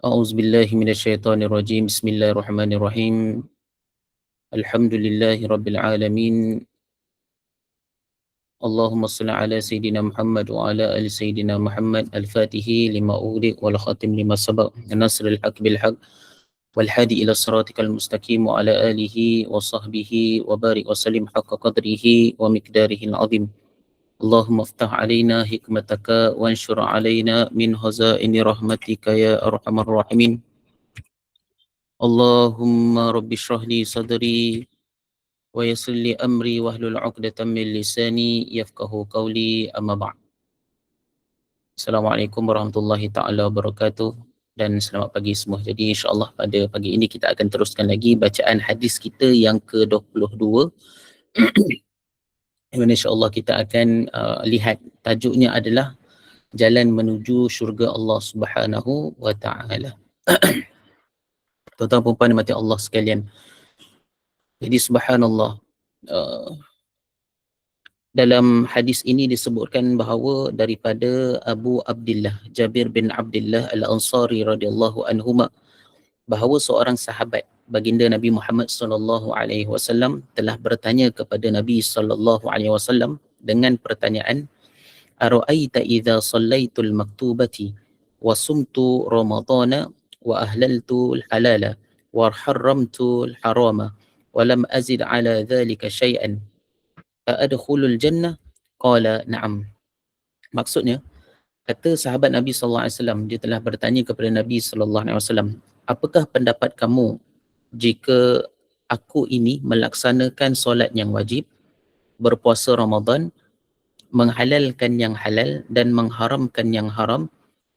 A'udzubillahi minasyaitonirrajim. Bismillahirrahmanirrahim. Alhamdulillahi rabbil alamin. Allahumma salli ala sayyidina Muhammad wa ala ali sayyidina Muhammad al-fatihi lima ughliq wal khatim lima sabaq nasrul haq bil haq wal hadi ila siratikal mustaqim wa ala alihi wa sahbihi wa barik wa sallim haqqa qadrihi wa miqdarihi al-azim. Allahumma aftah alaina hikmataka wa anshur alaina min hazaini rahmatika ya arhamar rahimin. Allahumma rabbi shrah li sadri wa yassir li amri wahlul 'uqdatam min lisani yafqahu qawli, amma ba'd. Assalamualaikum warahmatullahi taala wabarakatuh dan selamat pagi semua. Jadi insya-Allah pada pagi ini kita akan teruskan lagi bacaan hadis kita yang ke-22. Yang insya-Allah kita akan lihat tajuknya adalah jalan menuju syurga Allah Subhanahu wa taala. Tuan-tuan dan puan mati Allah sekalian. Jadi subhanallah, dalam hadis ini disebutkan bahawa daripada Abu Abdullah Jabir bin Abdullah Al-Ansari radhiyallahu anhuma, bahawa seorang sahabat baginda Nabi Muhammad sallallahu alaihi wasallam telah bertanya kepada Nabi sallallahu alaihi wasallam dengan pertanyaan, ara'aita idza sallaitul maktubati wa sumtu ramadhana wa ahlaltu al-halala wa harramtu al-harama wa lam azid ala dhalika syai'an adkhulul jannah? Qala na'am. Maksudnya, kata sahabat Nabi sallallahu alaihi wasallam, dia telah bertanya kepada Nabi sallallahu alaihi wasallam, apakah pendapat kamu jika aku ini melaksanakan solat yang wajib, berpuasa Ramadan, menghalalkan yang halal dan mengharamkan yang haram,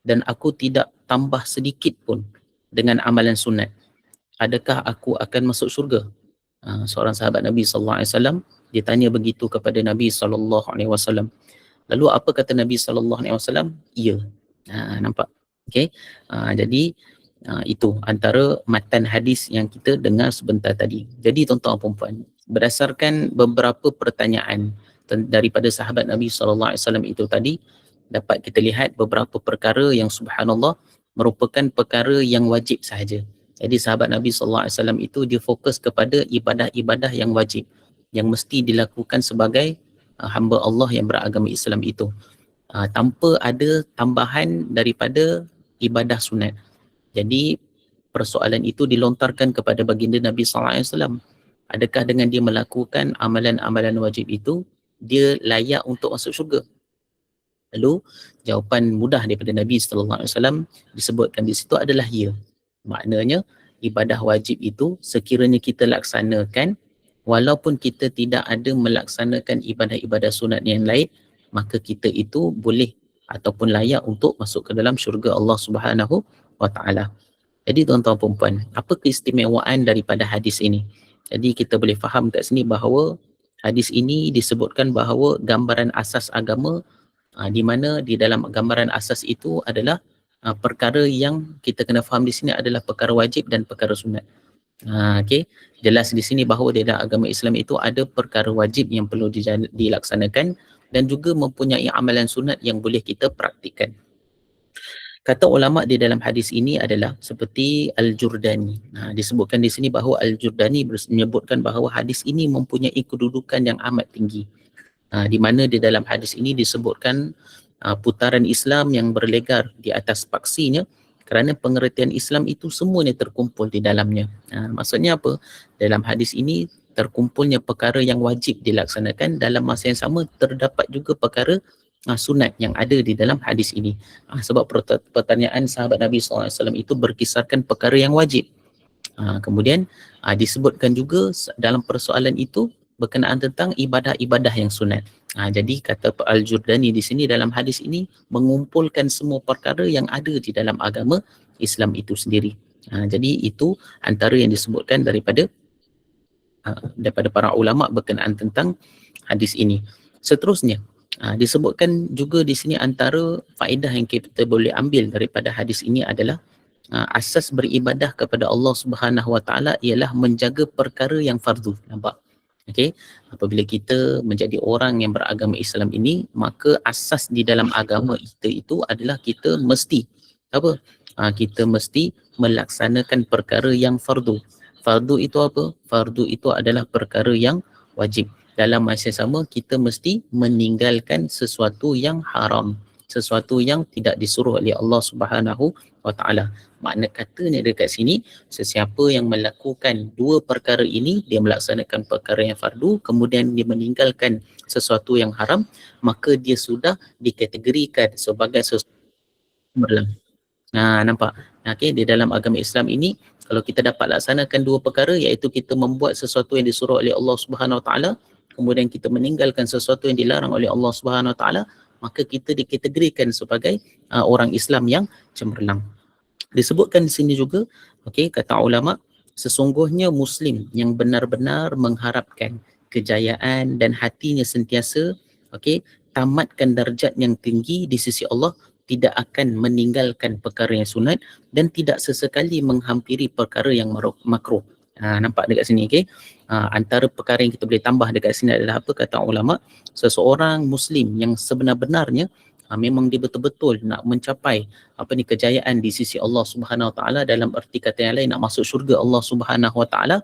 dan aku tidak tambah sedikit pun dengan amalan sunat, adakah aku akan masuk syurga? Seorang sahabat Nabi sallallahu alaihi wasallam dia tanya begitu kepada Nabi sallallahu alaihi wasallam. Lalu apa kata Nabi sallallahu alaihi wasallam? Ya. Nampak? Okey. Jadi itu antara matan hadis yang kita dengar sebentar tadi. Jadi tuan-tuan dan puan-puan, berdasarkan beberapa pertanyaan daripada sahabat Nabi sallallahu alaihi wasallam itu tadi, dapat kita lihat beberapa perkara yang subhanallah merupakan perkara yang wajib sahaja. Jadi sahabat Nabi sallallahu alaihi wasallam itu dia fokus kepada ibadah-ibadah yang wajib, yang mesti dilakukan sebagai hamba Allah yang beragama Islam itu, tanpa ada tambahan daripada ibadah sunat. Jadi persoalan itu dilontarkan kepada baginda Nabi sallallahu alaihi wasallam, adakah dengan dia melakukan amalan-amalan wajib itu dia layak untuk masuk syurga? Lalu jawapan mudah daripada Nabi sallallahu alaihi wasallam disebutkan di situ adalah ya. Maknanya ibadah wajib itu sekiranya kita laksanakan, walaupun kita tidak ada melaksanakan ibadah-ibadah sunat yang lain, maka kita itu boleh ataupun layak untuk masuk ke dalam syurga Allah Subhanahu wa taala. Jadi tuan-tuan dan puan-puan, apa keistimewaan daripada hadis ini? Jadi kita boleh faham kat sini bahawa hadis ini disebutkan bahawa gambaran asas agama, di mana di dalam gambaran asas itu adalah perkara yang kita kena faham di sini adalah perkara wajib dan perkara sunat. Okey, jelas di sini bahawa di dalam agama Islam itu ada perkara wajib yang perlu dilaksanakan dan juga mempunyai amalan sunat yang boleh kita praktikkan. Kata ulama di dalam hadis ini adalah seperti Al-Jurdani. Disebutkan di sini bahawa Al-Jurdani menyebutkan bahawa hadis ini mempunyai kedudukan yang amat tinggi. Di mana di dalam hadis ini disebutkan putaran Islam yang berlegar di atas paksinya, kerana pengertian Islam itu semuanya terkumpul di dalamnya. Maksudnya apa? Dalam hadis ini terkumpulnya perkara yang wajib dilaksanakan, dalam masa yang sama terdapat juga perkara sunat yang ada di dalam hadis ini. Sebab pertanyaan sahabat Nabi SAW itu berkisarkan perkara yang wajib. Kemudian disebutkan juga dalam persoalan itu berkenaan tentang ibadah-ibadah yang sunat. Jadi kata Al-Jurdani di sini dalam hadis ini mengumpulkan semua perkara yang ada di dalam agama Islam itu sendiri. Jadi itu antara yang disebutkan daripada para ulama berkenaan tentang hadis ini. Seterusnya disebutkan juga di sini antara faedah yang kita boleh ambil daripada hadis ini adalah asas beribadah kepada Allah Subhanahu wa taala ialah menjaga perkara yang fardu. Nampak? Okey, apabila kita menjadi orang yang beragama Islam ini, maka asas di dalam agama kita itu adalah kita mesti apa? kita mesti melaksanakan perkara yang fardu. Fardu itu apa? Fardu itu adalah perkara yang wajib. Dalam masa yang sama, kita mesti meninggalkan sesuatu yang haram, sesuatu yang tidak disuruh oleh Allah Subhanahu wa taala. Makna katanya dekat sini, sesiapa yang melakukan dua perkara ini, dia melaksanakan perkara yang fardu, kemudian dia meninggalkan sesuatu yang haram, maka dia sudah dikategorikan sebagai sesuatu yang berlang. Nampak? Okey, di dalam agama Islam ini, kalau kita dapat laksanakan dua perkara, iaitu kita membuat sesuatu yang disuruh oleh Allah Subhanahu Wa Taala, kemudian kita meninggalkan sesuatu yang dilarang oleh Allah Subhanahu Wa Taala, maka kita dikategorikan sebagai orang Islam yang cemerlang. Disebutkan di sini juga, okey, kata ulama, sesungguhnya Muslim yang benar-benar mengharapkan kejayaan dan hatinya sentiasa, okey, tamatkan darjat yang tinggi di sisi Allah, tidak akan meninggalkan perkara yang sunat dan tidak sesekali menghampiri perkara yang makruh. Nampak dekat sini, okey? Antara perkara yang kita boleh tambah dekat sini adalah apa kata ulama? Seseorang Muslim yang sebenar-benarnya memang dia betul-betul nak mencapai kejayaan di sisi Allah Subhanahu Wa Taala, dalam erti kata yang lain nak masuk syurga Allah Subhanahu Wa Taala,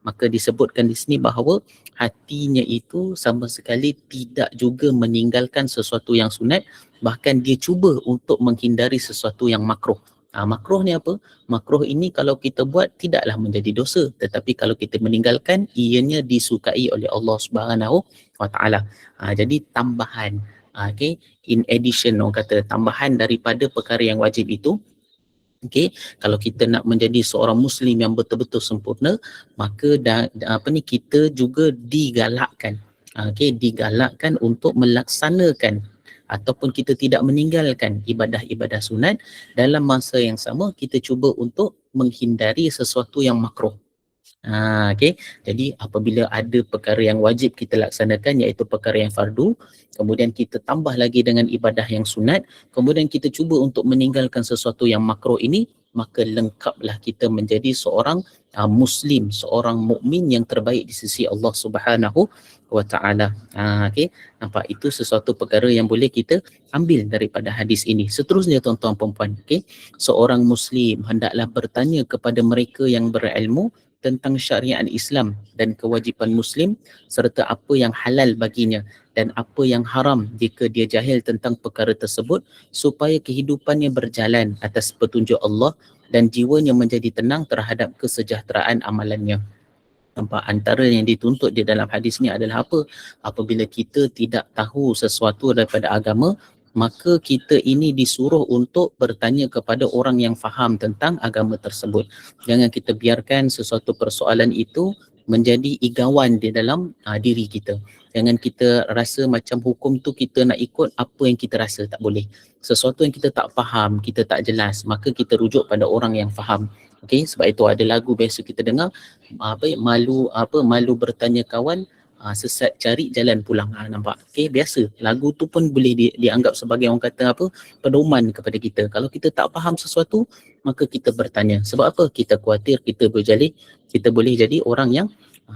maka disebutkan di sini bahawa hatinya itu sama sekali tidak juga meninggalkan sesuatu yang sunat, bahkan dia cuba untuk menghindari sesuatu yang makruh. Makruh ni apa? Makruh ini kalau kita buat tidaklah menjadi dosa, tetapi kalau kita meninggalkan, ianya disukai oleh Allah Subhanahu Wa Taala. Jadi tambahan, okay, in addition, orang kata tambahan daripada perkara yang wajib itu. Okey, kalau kita nak menjadi seorang Muslim yang betul-betul sempurna, maka kita juga digalakkan, digalakkan untuk melaksanakan ataupun kita tidak meninggalkan ibadah-ibadah sunat. Dalam masa yang sama, kita cuba untuk menghindari sesuatu yang makruh. Okey. Jadi apabila ada perkara yang wajib kita laksanakan, iaitu perkara yang fardu, kemudian kita tambah lagi dengan ibadah yang sunat, kemudian kita cuba untuk meninggalkan sesuatu yang makruh ini, maka lengkaplah kita menjadi seorang Muslim, seorang mukmin yang terbaik di sisi Allah Subhanahu Wa Taala. Okey. Nampak, itu sesuatu perkara yang boleh kita ambil daripada hadis ini. Seterusnya tuan-tuan puan-puan, okey, seorang Muslim hendaklah bertanya kepada mereka yang berilmu tentang syariat Islam dan kewajipan Muslim, serta apa yang halal baginya dan apa yang haram jika dia jahil tentang perkara tersebut, supaya kehidupannya berjalan atas petunjuk Allah dan jiwanya menjadi tenang terhadap kesejahteraan amalannya. Nampak, antara yang dituntut di dalam hadis ni adalah apa? Apabila kita tidak tahu sesuatu daripada agama, maka kita ini disuruh untuk bertanya kepada orang yang faham tentang agama tersebut. Jangan kita biarkan sesuatu persoalan itu menjadi igawan di dalam diri kita. Jangan kita rasa macam hukum tu kita nak ikut apa yang kita rasa, tak boleh. Sesuatu yang kita tak faham, kita tak jelas, maka kita rujuk pada orang yang faham. Okey, sebab itu ada lagu biasa kita dengar, malu bertanya kawan, sesat cari jalan pulang. Nampak? Okey, biasa. Lagu tu pun boleh dianggap sebagai orang kata pedoman kepada kita. Kalau kita tak faham sesuatu, maka kita bertanya. Sebab apa? Kita khawatir kita boleh jadi orang yang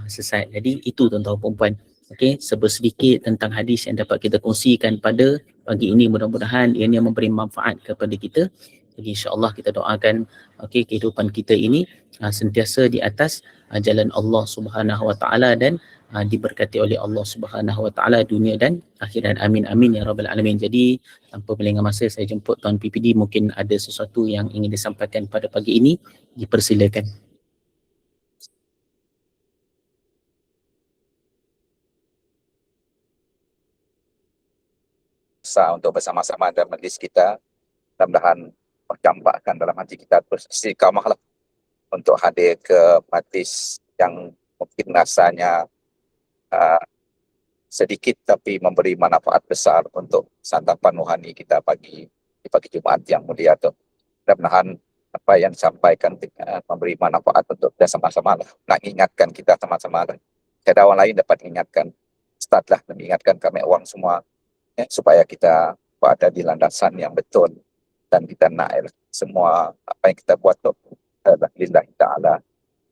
sesat. Jadi itu tuan-tuan puan-puan. Okey, sedikit tentang hadis yang dapat kita kongsikan pada pagi ini. Mudah-mudahan ianya memberi manfaat kepada kita. Jadi insya-Allah kita doakan kehidupan kita ini sentiasa di atas jalan Allah Subhanahu Wa Taala dan diberkati oleh Allah Subhanahu Wa Taala dunia dan akhirat. Amin amin ya rabbal alamin. Jadi tanpa melengah masa, saya jemput Tuan PPD, mungkin ada sesuatu yang ingin disampaikan pada pagi ini, dipersilakan. Untuk bersama-sama dalam majlis kita, mudah-mudahan mencampakkan dalam hati kita beristiqamah lah untuk hadir ke majlis yang mungkin rasanya sedikit tapi memberi manfaat besar untuk santapan rohani kita di pagi Jumaat yang mulia tu. Mudah-mudahan apa yang disampaikan memberi manfaat untuk kita sama-sama lah. Nak ingatkan kita sama-sama lah. Tiada orang lain dapat mengingatkan. Ustaz lah mengingatkan kami orang semua supaya kita berada di landasan yang betul dan kita nak semua apa yang kita buat tu lillahi ta'ala.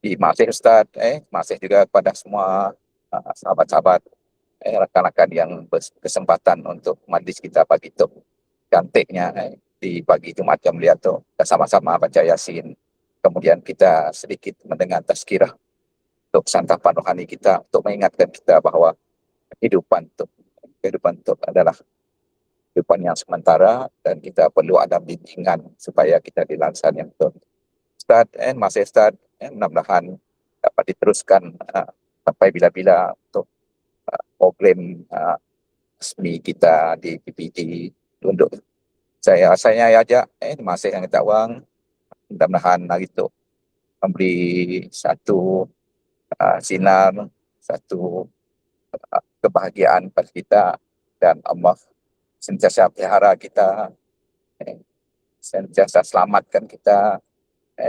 Terima kasih Ustaz, terima kasih juga kepada semua sahabat-sahabat, rakan-rakan yang berkesempatan untuk majlis kita pagi itu. Cantiknya di pagi Jumaat yang mulia tu kita sama-sama baca Yasin, kemudian kita sedikit mendengar tazkirah untuk santapan rohani kita, untuk mengingatkan kita bahawa kehidupan itu adalah kehidupan yang sementara dan kita perlu ada bimbingan supaya kita di langsana yang betul. Ustaz, masih Ustaz, mudah-mudahan dapat diteruskan sampai bila-bila untuk program resmi kita di PPD untuk saya ajak masih yang kita wang, mudah-mudahan hari itu memberi satu sinar, satu kebahagiaan pada kita, dan Allah sentiasa pelihara kita, sentiasa selamatkan kita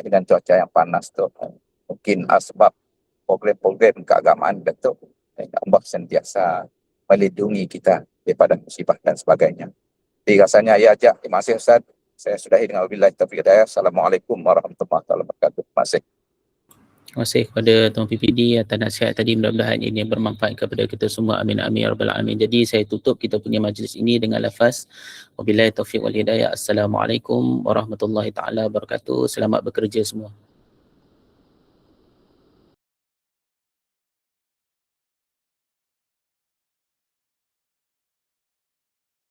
dengan cuaca yang panas tu. Mungkin sebab program-program keagamaan betul, Allah sentiasa melindungi kita daripada musibah dan sebagainya. Jadi rasanya ya ajak. Terima kasih Ustaz. Saya sudahi dengan wabillahi taufiq hidayah. Assalamualaikum warahmatullahi wabarakatuh. Terima kasih. Terima kasih kepada Tuan PPD atas nasihat tadi, mudah-mudahan ini bermanfaat kepada kita semua. Amin amin ya rabbal alamin. Jadi saya tutup kita punya majlis ini dengan lafaz wabillahi taufiq wal hidayah. Assalamualaikum warahmatullahi taala wabarakatuh. Selamat bekerja semua.